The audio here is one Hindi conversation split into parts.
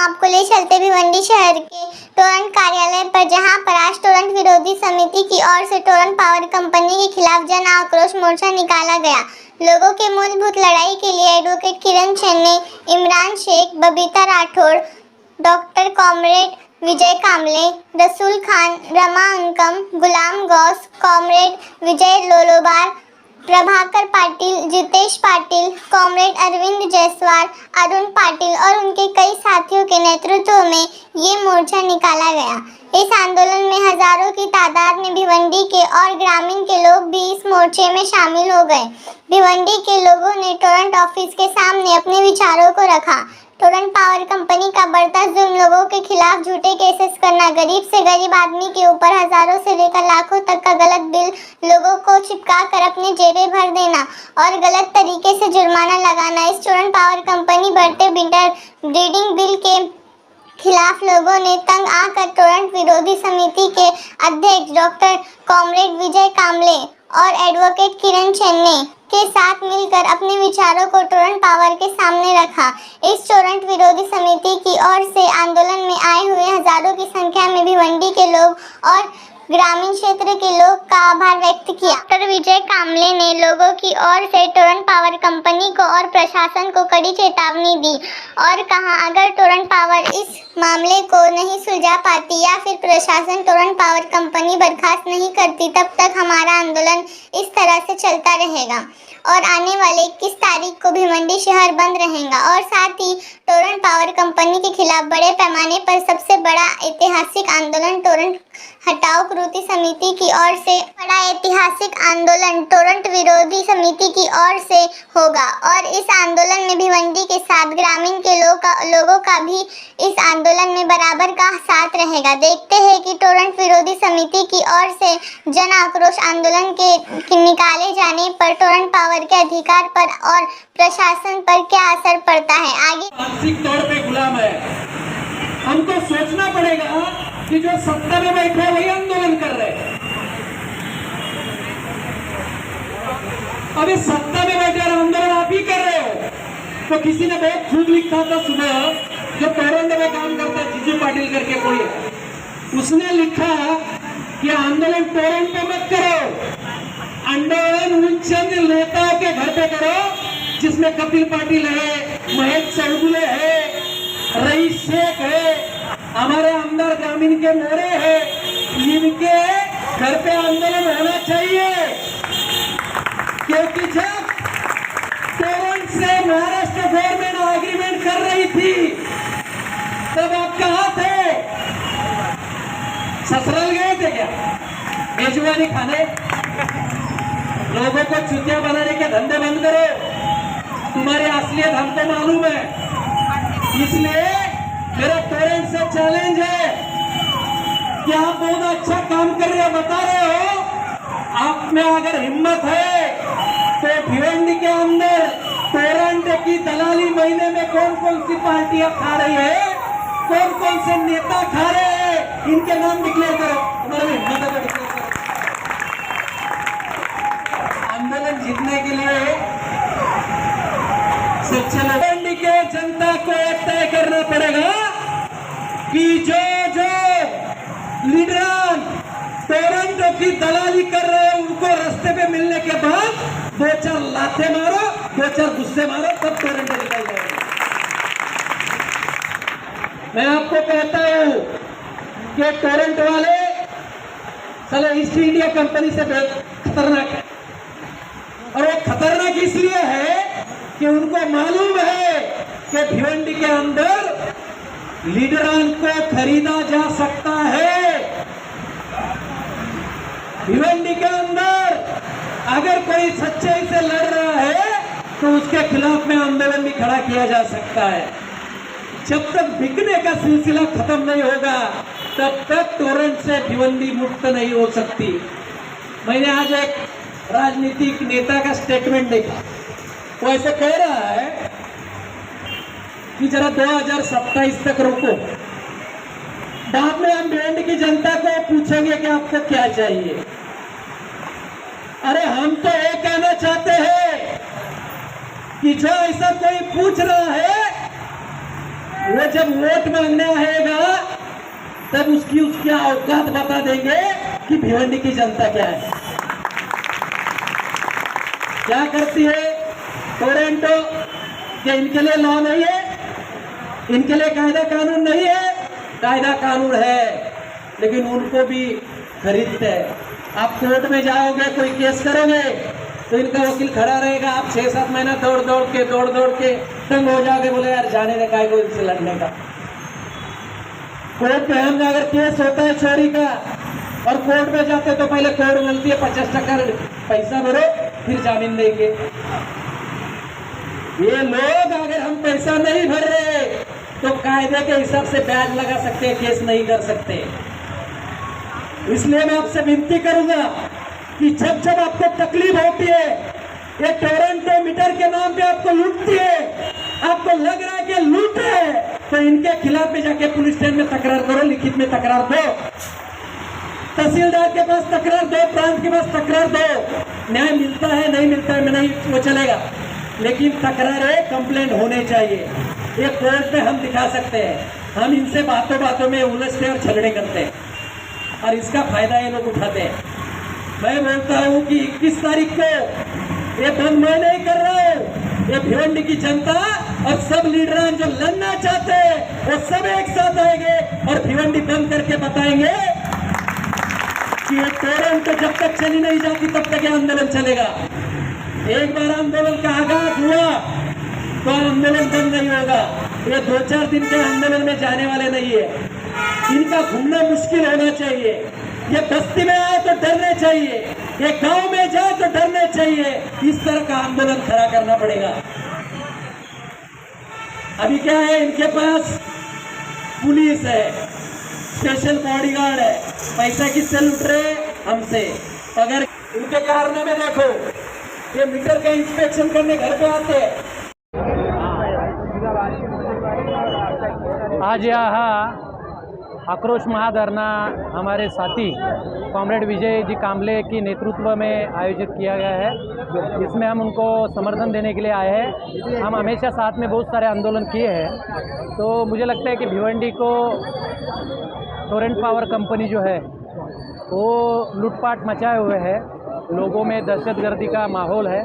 आपको ले चलते भिवंडी शहर के टोरंट कार्यालय पर, जहां पर आज टोरंट विरोधी समिति की ओर से टोरंट पावर कंपनी के खिलाफ जन आक्रोश मोर्चा निकाला गया। लोगों के मूलभूत लड़ाई के लिए एडवोकेट किरण चन्ने, इमरान शेख, बबीता राठौड़, डॉक्टर कॉमरेड विजय कामले, रसूल खान, रमा अंकम, गुलाम गौस, कॉमरेड विजय लोलोबार, प्रभाकर पाटिल, जितेश पाटिल, कॉमरेड अरविंद जायसवाल, अरुण पाटिल और उनके कई साथियों के नेतृत्व में ये मोर्चा निकाला गया। इस आंदोलन में हजारों की तादाद में भिवंडी के और ग्रामीण के लोग भी इस मोर्चे में शामिल हो गए। भिवंडी के लोगों ने टोरंट ऑफिस के सामने अपने विचारों को रखा। टोरंट पावर कंपनी का बढ़ता जुर्म, लोगों के खिलाफ झूठे केसेस करना, गरीब से गरीब आदमी के ऊपर हजारों से लेकर लाखों तक का गलत बिल लोगों को चिपका कर अपने जेबें भर देना और गलत तरीके से जुर्माना लगाना। इस टोरंट पावर कंपनी बढ़ते ब्रीडिंग बिल के खिलाफ लोगों ने तंग आकर टोरंट विरोधी समिति के अध्यक्ष डॉक्टर कॉमरेड विजय कामले और एडवोकेट किरण चन्ने के साथ मिलकर अपने विचारों को टोरंट पावर के सामने रखा। इस टोरंट विरोधी समिति की ओर से आंदोलन में आए हुए हजारों की संख्या में भिवंडी के लोग और ग्रामीण क्षेत्र के लोग का आभार व्यक्त किया। डॉक्टर विजय कामले ने लोगों की ओर से टोरंट पावर कंपनी को और प्रशासन को कड़ी चेतावनी दी और कहा, अगर टोरंट पावर इस मामले को नहीं सुलझा पाती या फिर प्रशासन टोरंट पावर कंपनी बर्खास्त नहीं करती, तब तक हमारा आंदोलन इस तरह से चलता रहेगा और आने वाले 21 तारीख को भिवंडी शहर बंद रहेगा। और साथ ही टोरंट पावर कंपनी के खिलाफ बड़े पैमाने पर सबसे बड़ा ऐतिहासिक आंदोलन टोरंट हटाओ कृति समिति की ओर से टोरंट विरोधी समिति की ओर से होगा और इस आंदोलन में भिवंडी के साथ ग्रामीण के लोगों का भी इस आंदोलन में बराबर का साथ रहेगा। देखते हैं कि टोरंट विरोधी समिति की ओर से जन आक्रोश आंदोलन के निकाले जाने पर टोरंट पावर के अधिकार पर और प्रशासन पर क्या असर पड़ता है। आगे मानसिक तौर पे गुलाम है। हमको सोचना पड़ेगा कि जो सत्ता में बैठे वही आंदोलन कर रहे हैं। अभी सत्ता में बैठे आंदोलन आप ही कर रहे हो। तो किसी ने बहुत खूब लिखा था सुबह, जो टोरंट में काम करता है, जीजू पाटिल करके कोई है, उसने लिखा कि आंदोलन टोरंट पे मत करो, आंदोलन उन चंद नेताओं के घर पे करो जिसमें कपिल पाटिल है, महेश चौगुले है, रईस शेख है, हमारे आमदार ग्रामीण के मोरे है। इनके घर पे आंदोलन होना चाहिए, क्योंकि जब टोरंट से महाराष्ट्र गवर्नमेंट एग्रीमेंट कर रही थी तब आप कहाँ थे? ससुराल गए थे क्या मेजबानी खाने? लोगों को चुतिया बनाने के धंधे बंद करो, तुम्हारी असलियत हमको मालूम है। इसलिए मेरा टोरंट से चैलेंज है कि आप बहुत अच्छा काम कर रहे हो, बता रहे हो, आप में अगर हिम्मत है तो भिवंडी के अंदर टोरंट की दलाली महीने में कौन कौन सी पार्टियां खा रही है, कौन कौन से नेता खा रहे हैं, इनके नाम डिक्लेयर करो। तुम्हारे हिम्मत है तो डिक्लेयर करो। आंदोलन जीतने के लिए भिवंडी के जनता को तय करना पड़ेगा कि जो लीडर टोरंट की दलाली कर रहे हैं उनको रास्ते पे मिलने के बाद 2-4 लाते मारो, 2-4 गुस्से मारो, तब टोरंट निकल जाएगा। मैं आपको कहता हूं कि टोरंट वाले साले ईस्ट इंडिया कंपनी से खतरनाक है, और वो खतरनाक इसलिए है कि उनको मालूम है कि भिवंडी के अंदर लीडरान को खरीदा जा सकता है। भिवंडी के अंदर अगर कोई सच्चाई से लड़ रहा है तो उसके खिलाफ में आंदोलन भी खड़ा किया जा सकता है। जब तक बिकने का सिलसिला खत्म नहीं होगा तब तक टोरंट से भिवंडी मुक्त नहीं हो सकती। मैंने आज एक राजनीतिक नेता का स्टेटमेंट देखा, वो ऐसे कह रहा है कि जरा 2027 तक रुको, बाद में हम भिवंडी की जनता को पूछेंगे कि आपको क्या चाहिए। अरे हम तो ये कहना चाहते हैं कि जो ऐसा कोई पूछ रहा है वो जब वोट मांगने आएगा तब उसकी औकात बता देंगे कि भिवंडी की जनता क्या है, क्या करती है। टोरंटो क्या इनके लिए लॉ नहीं है? इनके लिए कायदा कानून नहीं है? कायदा कानून है, लेकिन उनको भी खरीदते हैं। आप कोर्ट में जाओगे, कोई केस करोगे तो इनका वकील खड़ा रहेगा, आप 6-7 महीना दौड़ दौड़ के तंग हो जाओगे, बोले यार जाने ने काय को इनसे लड़ने का। कोर्ट में हम अगर केस होता है चोरी का और कोर्ट में जाते तो पहले कोर्ट मिलती है 50% पैसा भरो फिर जामीन देंगे। ये लोग अगर हम पैसा नहीं भर रहे तो कायदे के हिसाब से ब्याज लगा सकते हैं, केस नहीं कर सकते। इसलिए मैं आपसे विनती करूंगा कि जब जब आपको तकलीफ होती है, ये टोरंटो मीटर के नाम पे आपको लूटती है, आपको लग रहा है कि लूट है, तो इनके खिलाफ में जाके पुलिस स्टेशन में तकरार करो, लिखित में तकरार दो, तहसीलदार के पास तकरार दो, प्रांत के पास तकरार दो। न्याय मिलता है नहीं मिलता है नहीं वो चलेगा, लेकिन तकरारें कंप्लेंट होने चाहिए। ये कोर्ट में हम दिखा सकते हैं। हम इनसे बातों बातों में उलझते और झगड़े करते हैं और इसका फायदा ये लोग उठाते हैं। मैं बोलता हूं कि 21 तारीख को ये बंद मैं नहीं कर रहा हूं, ये भिवंडी की जनता और सब लीडर जो लड़ना चाहते हैं वो सब एक साथ आएंगे और भिवंडी बंद करके बताएंगे कि ये टोरंटो जब तक चली नहीं जाती तब तक ये आंदोलन चलेगा। एक बार आंदोलन का आगाज हुआ तो आंदोलन बंद नहीं होगा। ये 2-4 दिन के आंदोलन में जाने वाले नहीं है। इनका घूमना मुश्किल होना चाहिए। ये बस्ती में आए तो डरने चाहिए, ये गांव में जाए तो डरने चाहिए। इस तरह का आंदोलन खड़ा करना पड़ेगा। अभी क्या है, इनके पास पुलिस है, स्पेशल बॉडीगार्ड है, पैसा किससे लूट रहे? हमसे। अगर इनके कारनामे देखो, ये मीटर का इंस्पेक्शन करने घर पे आते हैं। आज यहाँ आक्रोश महाधरना हमारे साथी कॉमरेड विजय जी कांबले की नेतृत्व में आयोजित किया गया है। इसमें हम उनको समर्थन देने के लिए आए हैं। हम हमेशा साथ में बहुत सारे आंदोलन किए हैं, तो मुझे लगता है कि भिवंडी को टोरेंट पावर कंपनी जो है वो लूटपाट मचाए हुए है। लोगों में दहशतगर्दी का माहौल है,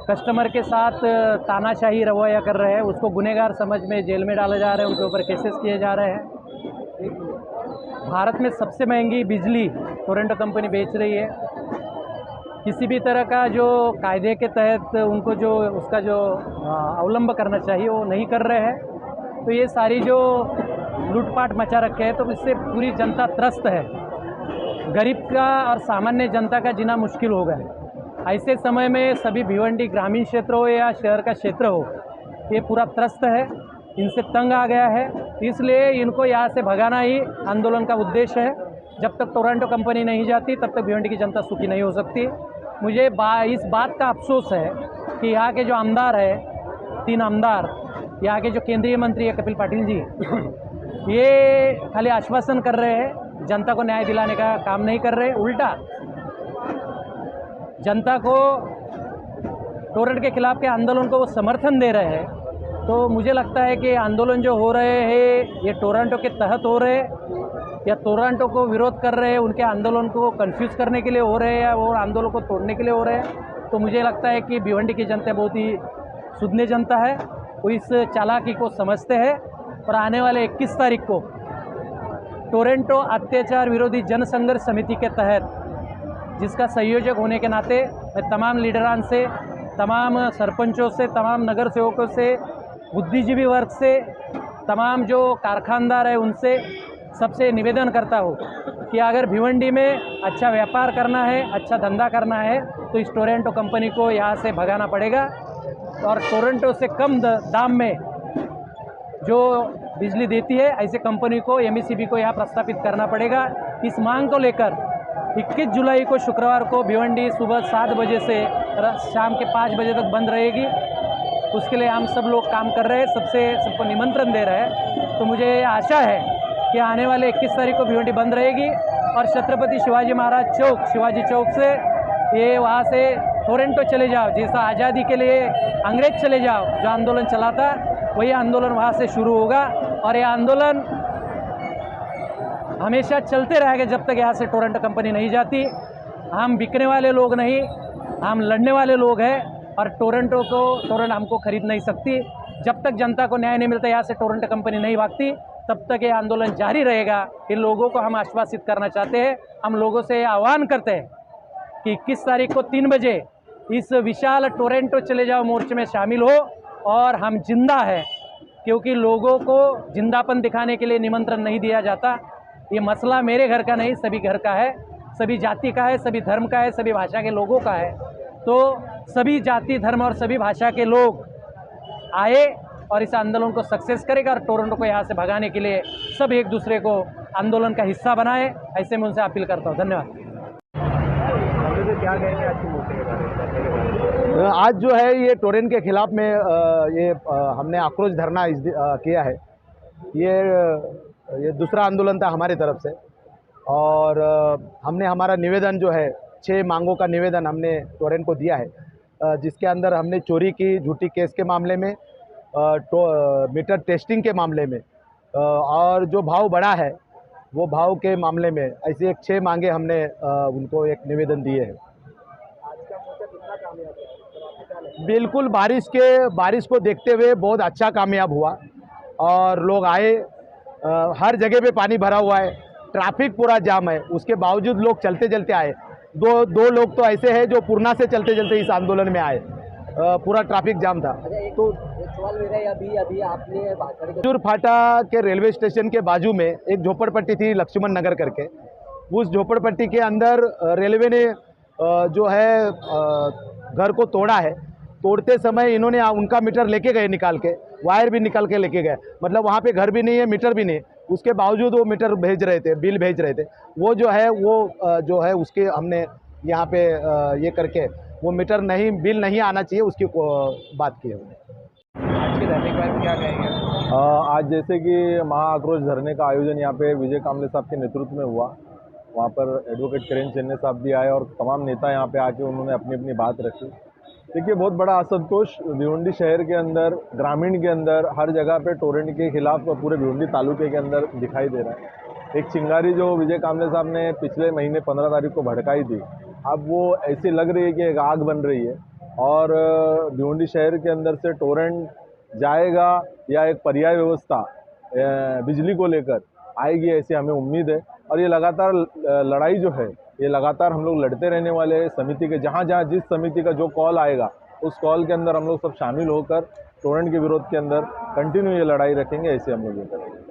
कस्टमर के साथ तानाशाही रवैया कर रहे हैं, उसको गुनहगार समझ में जेल में डाले जा रहे हैं, उनके ऊपर केसेस किए जा रहे हैं। भारत में सबसे महंगी बिजली टोरंटो कंपनी बेच रही है। किसी भी तरह का जो कायदे के तहत उनको जो उसका जो अवलंब करना चाहिए वो नहीं कर रहे हैं। तो ये सारी जो लूटपाट मचा रखे हैं, तो इससे पूरी जनता त्रस्त है। गरीब का और सामान्य जनता का जीना मुश्किल हो गया। ऐसे समय में सभी भिवंडी ग्रामीण क्षेत्र हो या शहर का क्षेत्र हो, ये पूरा त्रस्त है, इनसे तंग आ गया है। इसलिए इनको यहाँ से भगाना ही आंदोलन का उद्देश्य है। जब तक टोरंटो कंपनी नहीं जाती तब तक भिवंडी की जनता सुखी नहीं हो सकती। मुझे इस बात का अफसोस है कि यहाँ के जो आमदार है, 3 आमदार, यहाँ के जो केंद्रीय मंत्री है कपिल पाटिल जी, ये खाली आश्वासन कर रहे हैं, जनता को न्याय दिलाने का काम नहीं कर रहे। उल्टा जनता को टोरंटो के खिलाफ के आंदोलन को वो समर्थन दे रहे हैं। तो मुझे लगता है कि आंदोलन जो हो रहे हैं ये टोरंटो के तहत हो रहे हैं या टोरंटो को विरोध कर रहे हैं, उनके आंदोलन को कंफ्यूज करने के लिए हो रहे हैं या वो आंदोलन को तोड़ने के लिए हो रहे हैं। तो मुझे लगता है कि भिवंडी की जनता बहुत ही सुधनी जनता है, वो इस चालाकी को समझते हैं। और आने वाले 21 तारीख को टोरंटो अत्याचार विरोधी जनसंघर्ष समिति के तहत, जिसका संयोजक होने के नाते मैं तमाम लीडरान से, तमाम सरपंचों से, तमाम नगर सेवकों से, बुद्धिजीवी वर्ग से, तमाम जो कारखानदार है उनसे सबसे निवेदन करता हूँ कि अगर भिवंडी में अच्छा व्यापार करना है, अच्छा धंधा करना है, तो इस टोरंटो कंपनी को यहाँ से भगाना पड़ेगा और टोरंटो से कम दाम में जो बिजली देती है ऐसे कंपनी को, एमईसीबी को यहाँ प्रस्तापित करना पड़ेगा। इस मांग को लेकर 21 जुलाई को शुक्रवार को भिवंडी सुबह 7 बजे से शाम के 5 बजे तक बंद रहेगी। उसके लिए हम सब लोग काम कर रहे हैं, सबको निमंत्रण दे रहे हैं। तो मुझे आशा है कि आने वाले 21 तारीख को भिवंडी बंद रहेगी और छत्रपति शिवाजी महाराज चौक, शिवाजी चौक से ये वहाँ से टोरंटो चले जाओ, जैसा आज़ादी के लिए अंग्रेज चले जाओ जो आंदोलन चला था, वही आंदोलन वहाँ से शुरू होगा और ये आंदोलन हमेशा चलते रहेगा जब तक यहाँ से टोरंटो कंपनी नहीं जाती। हम बिकने वाले लोग नहीं, हम लड़ने वाले लोग हैं और टोरंटो हमको खरीद नहीं सकती। जब तक जनता को न्याय नहीं मिलता, यहाँ से टोरंटो कंपनी नहीं भागती, तब तक ये आंदोलन जारी रहेगा। इन लोगों को हम आश्वासित करना चाहते हैं, हम लोगों से आह्वान करते हैं कि 21 तारीख को 3 बजे इस विशाल टोरंटो चले जाओ मोर्चे में शामिल हो। और हम जिंदा है, क्योंकि लोगों को जिंदापन दिखाने के लिए निमंत्रण नहीं दिया जाता। ये मसला मेरे घर का नहीं, सभी घर का है, सभी जाति का है, सभी धर्म का है, सभी भाषा के लोगों का है। तो सभी जाति, धर्म और सभी भाषा के लोग आए और इस आंदोलन को सक्सेस करेगा और टोरंटो को यहाँ से भगाने के लिए सब एक दूसरे को आंदोलन का हिस्सा बनाए, ऐसे मैं उनसे अपील करता हूँ। धन्यवाद। क्या कहेंगे आज की मोर्चे के बारे में? आज जो है ये टोरेंट के खिलाफ में हमने आक्रोश धरना किया है। ये दूसरा आंदोलन था हमारी तरफ से और हमने हमारा निवेदन जो है 6 मांगों का निवेदन हमने टोरेंट को दिया है, जिसके अंदर हमने चोरी की झूठी केस के मामले में, मीटर टेस्टिंग के मामले में और जो भाव बढ़ा है वो भाव के मामले में, ऐसे 6 मांगे हमने उनको एक निवेदन दिए हैं। बिल्कुल बारिश को देखते हुए बहुत अच्छा कामयाब हुआ और लोग आए। हर जगह पे पानी भरा हुआ है, ट्रैफिक पूरा जाम है, उसके बावजूद लोग चलते चलते आए। दो लोग तो ऐसे हैं जो पूर्णा से चलते चलते इस आंदोलन में आए। पूरा ट्रैफिक जाम था। तो सवाल मेरा है, अभी आपने बात करी चूर फाटा के रेलवे स्टेशन के बाजू में एक झोपड़पट्टी थी लक्ष्मण नगर करके। उस झोपड़पट्टी के अंदर रेलवे ने जो है घर को तोड़ा है। तोड़ते समय इन्होंने उनका मीटर लेके गए, निकाल के वायर भी निकाल के लेके गए। मतलब वहाँ पे घर भी नहीं है, मीटर भी नहीं, उसके बावजूद वो मीटर भेज रहे थे, बिल भेज रहे थे। वो जो है उसके हमने यहाँ पे ये करके वो मीटर नहीं, बिल नहीं आना चाहिए, उसकी बात की हमने। आज की दैनिक बात क्या कहेंगे? आज जैसे कि महा आक्रोश धरने का आयोजन यहाँ पे विजय कामले साहब के नेतृत्व में हुआ, वहाँ पर एडवोकेट किरण चन्ने साहब भी आए और तमाम नेता यहाँ पे आके उन्होंने अपनी अपनी बात रखी। देखिए, बहुत बड़ा असंतोष भिवंडी शहर के अंदर, ग्रामीण के अंदर, हर जगह पे टोरेंट के खिलाफ पूरे भिवंडी तालुके के अंदर दिखाई दे रहा है। एक चिंगारी जो विजय कामले साहब ने पिछले महीने 15 तारीख को भड़काई थी, अब वो ऐसी लग रही है कि एक आग बन रही है और भिवंडी शहर के अंदर से टोरेंट जाएगा या एक पर्याय व्यवस्था बिजली को लेकर आएगी, ऐसी हमें उम्मीद है। और ये लगातार लड़ाई जो है, ये लगातार हम लोग लड़ते रहने वाले हैं। समिति के जहाँ जिस समिति का जो कॉल आएगा, उस कॉल के अंदर हम लोग सब शामिल होकर टोरेंट के विरोध के अंदर कंटिन्यू ये लड़ाई रखेंगे, ऐसे हम लोग ये करेंगे।